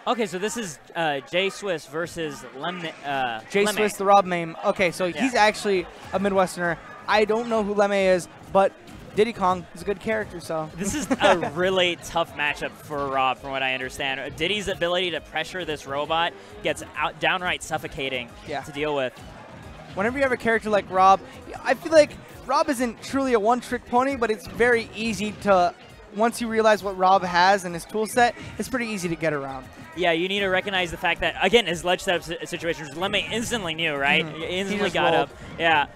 Okay, so this is JSwiss versus Lemmay. JSwiss, the Rob name. Okay, so he's actually a Midwesterner. I don't know who Lemmay is, but Diddy Kong is a good character, so. This is a really tough matchup for Rob, from what I understand. Diddy's ability to pressure this robot gets downright suffocating to deal with. Whenever you have a character like Rob, I feel like Rob isn't truly a one-trick pony, but it's very easy to, once you realize what Rob has in his tool set, it's pretty easy to get around. Yeah, you need to recognize the fact that, again, his ledge setup situation, Lemmay instantly knew, right? He instantly got up. Yeah.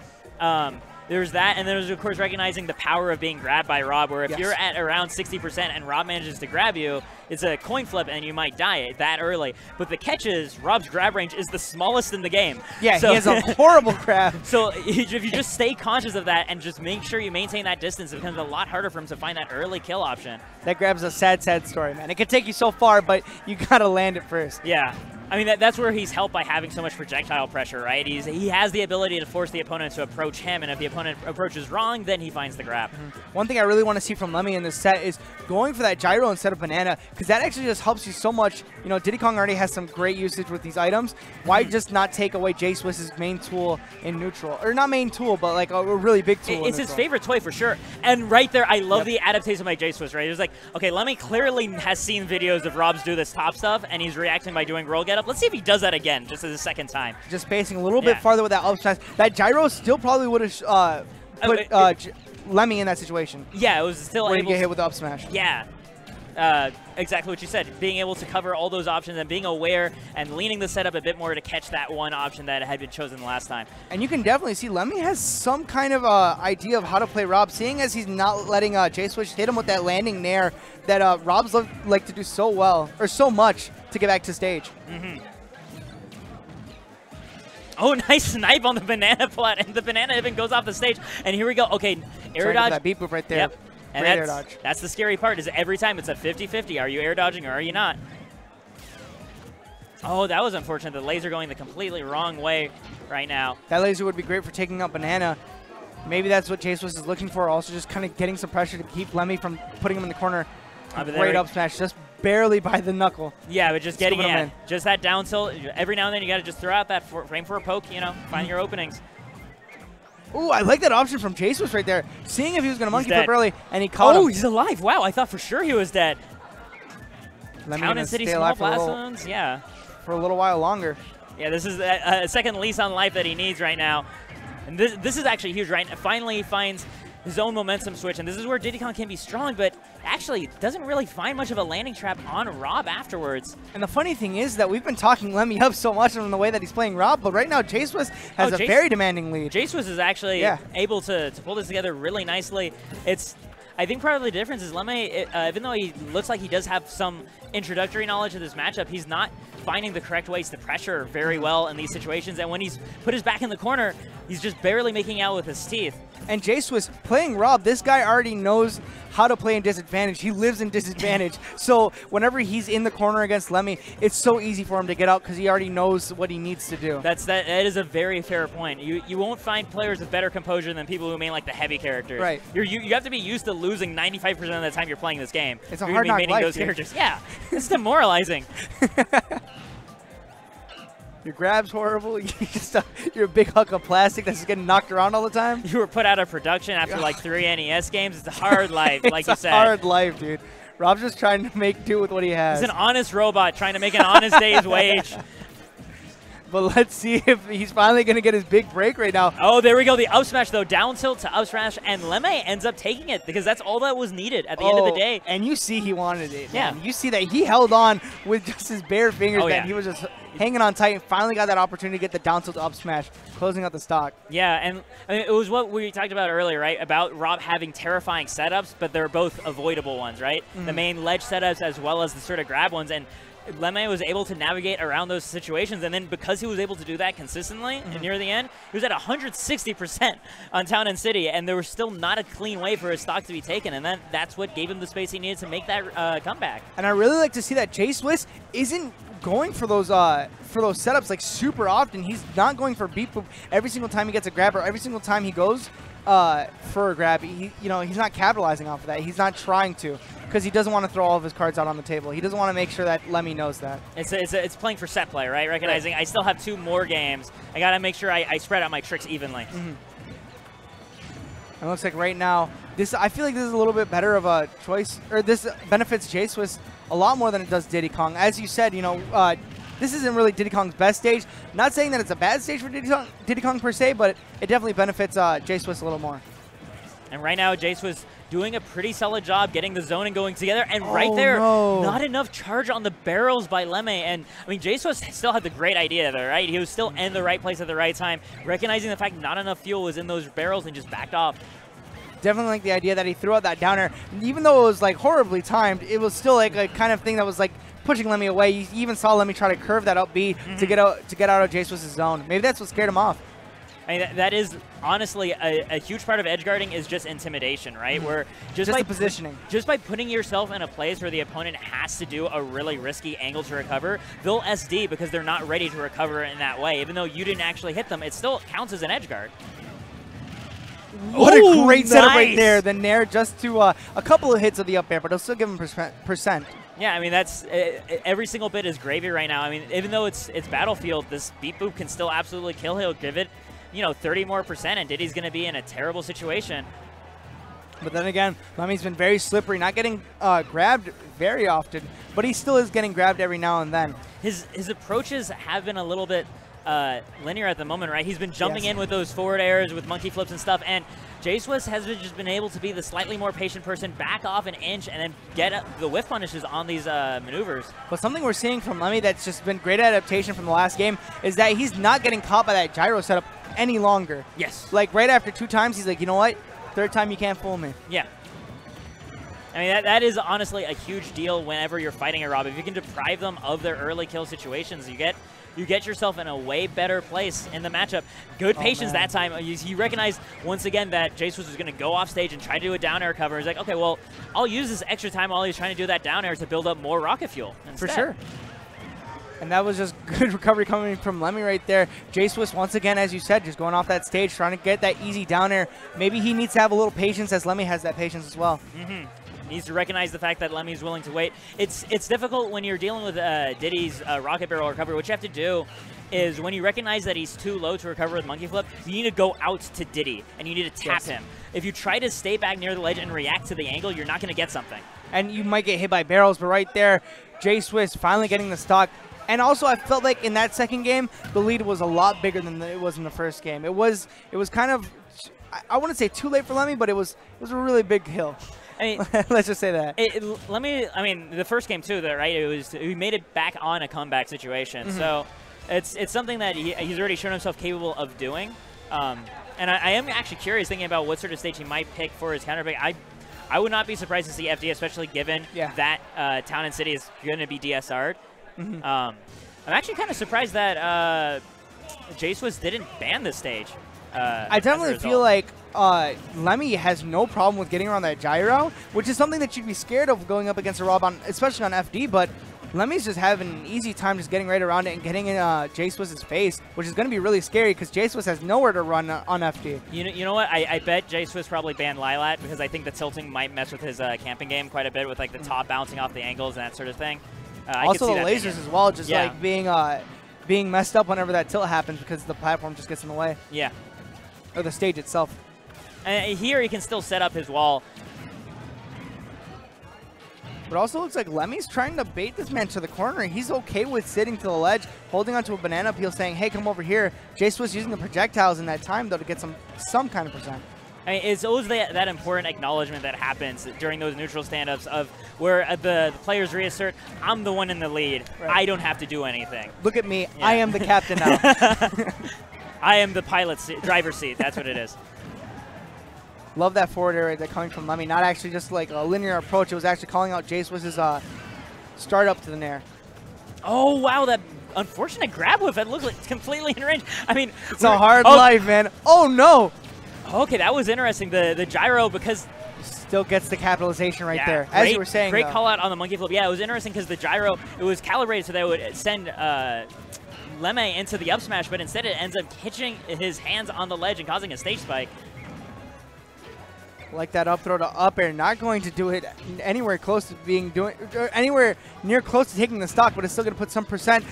There's that, and then there's, of course, recognizing the power of being grabbed by Rob, where if you're at around 60% and Rob manages to grab you, it's a coin flip and you might die that early. But the catch is, Rob's grab range is the smallest in the game. Yeah, so he has a horrible grab. So if you just stay conscious of that and just make sure you maintain that distance, it becomes a lot harder for him to find that early kill option. That grab's a sad, sad story, man. It could take you so far, but you gotta land it first. Yeah. I mean, that's where he's helped by having so much projectile pressure, right? He has the ability to force the opponent to approach him, and if the opponent approaches wrong, then he finds the grab. One thing I really want to see from Lemmay in this set is going for that gyro instead of banana, because that actually just helps you so much. You know, Diddy Kong already has some great usage with these items. Why just not take away JSwiss's main tool in neutral? Or not main tool, but like a really big tool. It's his favorite toy for sure. And right there, I love the adaptation by JSwiss, right? It was like, okay, Lemmay clearly has seen videos of Rob's do this top stuff, and he's reacting by doing roll get up. Let's see if he does that again, just as a second time. Just spacing a little bit farther with that up smash. That gyro still probably would have put Lemmay in that situation. Yeah, it was still able to get hit with the up smash. Yeah. Exactly what you said. Being able to cover all those options and being aware and leaning the setup a bit more to catch that one option that had been chosen last time. And you can definitely see Lemmay has some kind of idea of how to play Rob, seeing as he's not letting JSwiss hit him with that landing nair that Rob's like to do so well, or so much, to get back to stage. Oh, nice snipe on the banana plot, and the banana even goes off the stage. And here we go. Okay, air dodge. That beat boop right there. Yep. And that's the scary part, is every time it's a 50-50. Are you air dodging or are you not? Oh, that was unfortunate. The laser going the completely wrong way right now. That laser would be great for taking out banana. Maybe that's what JSwiss is looking for. Also just kind of getting some pressure to keep Lemmay from putting him in the corner. Great up smash, just barely by the knuckle. Yeah, but just getting in. Just that down tilt. Every now and then you got to just throw out that frame for a poke, you know, find your openings. Ooh, I like that option from JSwiss right there. Seeing if he was going to monkey flip early, and he caught him. Oh, he's alive. Wow, I thought for sure he was dead. Town and City small blast zones, yeah. For a little while longer. Yeah, this is a second lease on life that he needs right now. And this is actually huge, right? Finally he finds his own momentum switch, and this is where Diddy Kong can be strong, but actually doesn't really find much of a landing trap on Rob afterwards. And the funny thing is that we've been talking Lemmay up so much in the way that he's playing Rob, but right now JSwiss has a very demanding lead. JSwiss is actually able to pull this together really nicely. I think part of the difference is Lemmay, even though he looks like he does have some introductory knowledge of this matchup, he's not finding the correct ways to pressure very well in these situations. And when he's put his back in the corner, he's just barely making out with his teeth. And JSwiss playing Rob, this guy already knows how to play in disadvantage. He lives in disadvantage. So whenever he's in the corner against Lemmay, it's so easy for him to get out because he already knows what he needs to do. That is a very fair point. You won't find players with better composure than people who main like the heavy characters. Right. You have to be used to losing 95% of the time you're playing this game. It's a hard knock life, those characters. Yeah, it's demoralizing. Your grab's horrible. You're a big hunk of plastic that's getting knocked around all the time. You were put out of production after like 3 NES games. It's a hard life, like you said. It's a hard life, dude. Rob's just trying to make do with what he has. He's an honest robot trying to make an honest day's wage. But let's see if he's finally going to get his big break right now. Oh, there we go. The up smash, though. Down tilt to up smash, and Lemmay ends up taking it because that's all that was needed at the end of the day. And you see he wanted it. Yeah. Man. You see that he held on with just his bare fingers. He was just hanging on tight and finally got that opportunity to get the down tilt to up smash, closing out the stock. Yeah, and I mean, it was what we talked about earlier, right? About Rob having terrifying setups, but they're both avoidable ones, right? The main ledge setups as well as the sort of grab ones. And Lemmay was able to navigate around those situations, and then because he was able to do that consistently and near the end, he was at 160% on Town and City, and there was still not a clean way for his stock to be taken, and then that's what gave him the space he needed to make that comeback. And I really like to see that JSwiss isn't going for those setups like super often. He's not going for beat boop every single time he gets a grab, or every single time he goes for a grab. He's not capitalizing off of that. He's not trying to. because he doesn't want to throw all of his cards out on the table. He doesn't want to make sure that Lemmay knows that. It's playing for set play, right? Recognizing I still have 2 more games. I got to make sure I spread out my tricks evenly. It looks like right now, I feel like this is a little bit better of a choice, or this benefits JSwiss a lot more than it does Diddy Kong. As you said, you know, this isn't really Diddy Kong's best stage. Not saying that it's a bad stage for Diddy Kong per se, but it definitely benefits JSwiss a little more. And right now, JSwiss doing a pretty solid job getting the zoning going together. And right there, not enough charge on the barrels by Lemmay. And, I mean, JSwiss still had the great idea there, right? He was still in the right place at the right time, recognizing the fact not enough fuel was in those barrels and just backed off. Definitely like the idea that he threw out that downer. Even though it was, like, horribly timed, it was still, like, a kind of thing that was, like, pushing Lemmay away. You even saw Lemmay try to curve that up B to get out of JSwiss's zone. Maybe that's what scared him off. I mean, that is honestly a huge part of edge guarding is just intimidation, right? Where just by the positioning. Just by putting yourself in a place where the opponent has to do a really risky angle to recover, they'll SD because they're not ready to recover in that way. Even though you didn't actually hit them, it still counts as an edge guard. What a great setup right there. The Nair just to a couple of hits of the up air, but it'll still give him percent. Yeah, I mean, that's every single bit is gravy right now. I mean, even though it's Battlefield, this beat boop can still absolutely kill. He'll give it, you know, 30 more percent, and Diddy's going to be in a terrible situation. But then again, Lemmy's been very slippery, not getting grabbed very often, but he still is getting grabbed every now and then. His approaches have been a little bit linear at the moment, right? He's been jumping in with those forward airs, with monkey flips and stuff, and JSwiss has just been able to be the slightly more patient person, back off an inch, and then get the whiff punishes on these maneuvers. But something we're seeing from Lemmay that's just been great adaptation from the last game is that he's not getting caught by that gyro setup any longer. Yes. Like right after 2 times, he's like, you know what? 3rd time you can't fool me. Yeah. I mean, that is honestly a huge deal whenever you're fighting a Rob. If you can deprive them of their early kill situations, you get yourself in a way better place in the matchup. Good patience that time. He recognized once again that JSwiss was going to go off stage and try to do a down air cover. He's like, okay, well, I'll use this extra time while he's trying to do that down air to build up more rocket fuel instead. For sure. And that was just good recovery coming from Lemmay right there. JSwiss, once again, as you said, just going off that stage, trying to get that easy down air. Maybe he needs to have a little patience, as Lemmay has that patience as well. Needs to recognize the fact that Lemmy's willing to wait. It's difficult when you're dealing with Diddy's rocket barrel recovery. What you have to do is when you recognize that he's too low to recover with monkey flip, you need to go out to Diddy, and you need to tap him. If you try to stay back near the ledge and react to the angle, you're not going to get something. And you might get hit by barrels, but right there, JSwiss finally getting the stock. And also, I felt like in that second game, the lead was a lot bigger than it was in the first game. It was kind of, I wouldn't say too late for Lemmay, but it was a really big hill. I mean, let's just say that. I mean, the first game too, though, right? He made it back on a comeback situation. So it's something that he's already shown himself capable of doing. And I am actually curious, thinking about what sort of stage he might pick for his counterpick. I would not be surprised to see FD, especially given that Town and City is going to be DSR'd. I'm actually kind of surprised that JSwiss didn't ban this stage. I definitely feel like Lemmay has no problem with getting around that gyro, which is something that you'd be scared of going up against a Rob, especially on FD, but Lemmy's just having an easy time just getting right around it and getting in JSwiss's face, which is going to be really scary because JSwiss has nowhere to run on FD. You know what? I bet JSwiss probably banned Lilat because I think the tilting might mess with his camping game quite a bit with like the top bouncing off the angles and that sort of thing. Also the lasers as well, just like being messed up whenever that tilt happens because the platform just gets in the way. Yeah. Or the stage itself. And here he can still set up his wall. But also looks like Lemmy's trying to bait this man to the corner. He's okay with sitting to the ledge, holding onto a banana peel, saying, hey, come over here. JSwiss using the projectiles in that time, though, to get some kind of percent. I mean, it's always that important acknowledgement that happens during those neutral stand-ups of where the players reassert, I'm the one in the lead. Right. I don't have to do anything. Look at me. Yeah. I am the captain now. I am the driver's seat. That's what it is. Love that forward air right there coming from Lemmay. Not actually just like a linear approach. It was actually calling out JSwiss's start up to the Nair. Oh, wow. That unfortunate grab whiff. It looked like completely in range. I mean, it's a hard life, man. Oh, no. Okay, that was interesting. The gyro, because still gets the capitalization right there, as you were saying. Great call out on the monkey flip. Yeah, it was interesting because the gyro, it was calibrated so that it would send Lemmay into the up smash, but instead it ends up hitching his hands on the ledge and causing a stage spike. Like that up throw to up air, not going to do it anywhere close to anywhere near close to taking the stock, but it's still going to put some percent.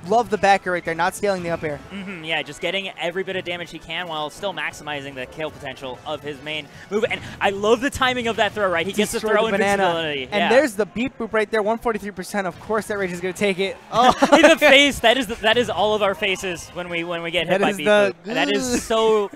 Love the back air right there, not scaling the up air. Yeah, just getting every bit of damage he can while still maximizing the kill potential of his main move. And I love the timing of that throw, right? He gets to throw invincibility. And there's the beat boop right there, 143%. Of course that Rage is going to take it. Oh, the face, that is all of our faces when we get hit by beat boop. That is so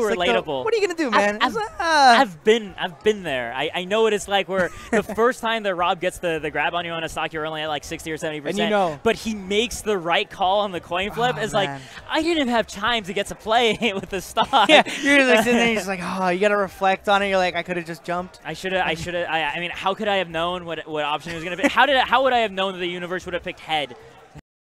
relatable. What are you gonna do, man? I've been there. I know what it's like. Where the first time that Rob gets the grab on you on a stock, you're only at like 60 or 70%. And you know. But he makes the right call on the coin flip. It's like I didn't even have time to get to play with the stock. Yeah, you're just like sitting there. You're just like, oh, you gotta reflect on it. You're like, I could have just jumped. I should have. I mean, how could I have known what option he was gonna pick? How would I have known that the universe would have picked head